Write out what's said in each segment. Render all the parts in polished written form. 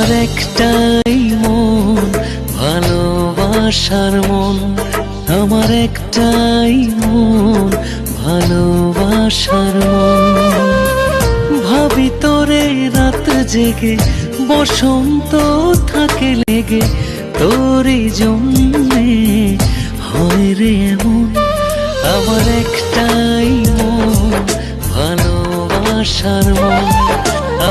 আমার একটাই মন, ভালোবাসার মন। আমার একটাই মন, ভালোবাসার মন। ভাবি তোরে রাত জেগে, বসন্ত থাকে লেগে, তোরই জন্যে হয় রে এমন। আমার একটাই মন, ভালোবাসার মন।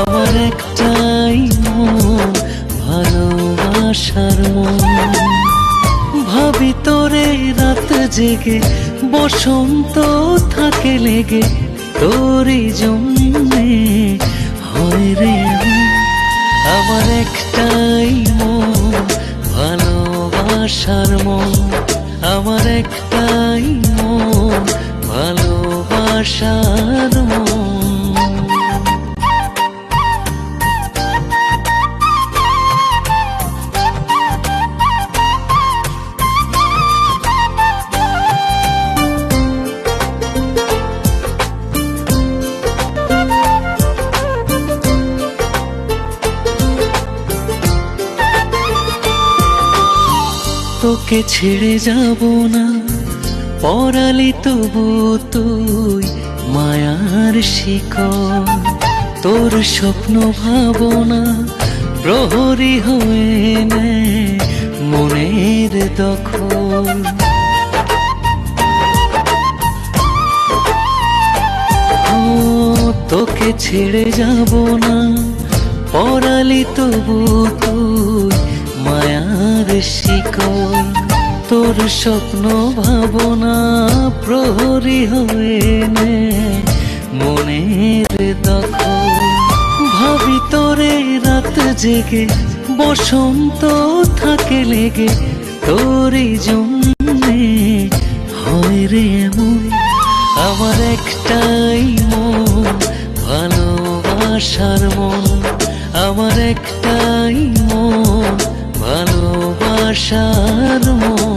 আমার একটাই মন, ভালোবাসার মন। ভাবি তোরে রাত জেগে, বসন্ত থাকে লেগে, তোরই জন্যে হয় রে এমন। আমার একটাই মন, ভালোবাসার মন। আমার একটাই মন, ভালোবাসার মন। তোকে ছেড়ে যাব না, পরালি তবু তুই মায়ার শিকল। তোর স্বপ্ন ভাবনা প্রহরী হয়ে নেয় মনের দখল। ও তোকে ছেড়ে যাব না, পরালি তবু তুই মায়ার শিকল। তোর স্বপ্ন ভাবনা প্রহরী হয়ে নেয় মনের দখল। ভাবি তোরে রাত জেগে, বসন্ত থাকে লেগে, তোরই জন্যে হয় রে এমন। আমার একটাই মন, ভালোবাসার মন। আমার একটাই মন, ভালোবাসার মন।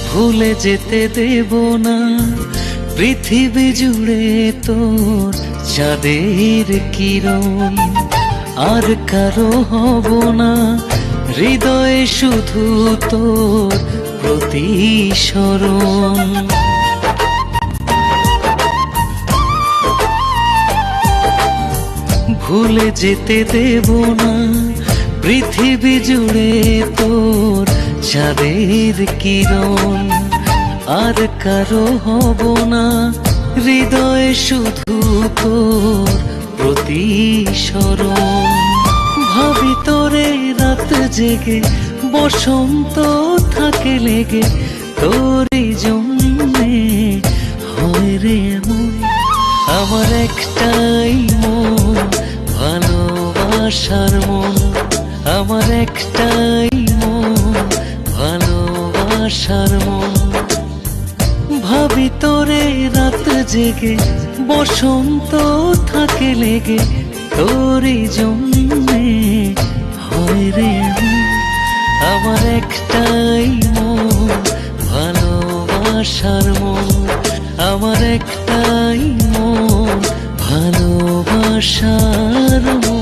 ভুলে যেতে দেব না পৃথিবী জুড়ে তোর চাঁদের কিরণ। আর কারো হব না হৃদয়ে শুধু তোর প্রতিসরণ। ভুলে যেতে দেব না পৃথিবী জুড়ে তোর চাঁদের কিরণ। আর কারো হব না হৃদয়ে শুধু তোর প্রতিসরণ। ভাবি তোরে রাত জেগে, বসন্ত থাকে লেগে, তোরই জন্যে হয় রে এমন। আমার একটাই মন, ভালোবাসার মন। আমার একটাই মন, ভালোবাসার মন। ভাবি তোরে রাত জেগে, বসন্ত থাকে লেগে, তোরই জন্যে হয় রে এমন। আমার একটাই মন, ভালোবাসার মন। আমার একটাই মন, ভালোবাসার মন।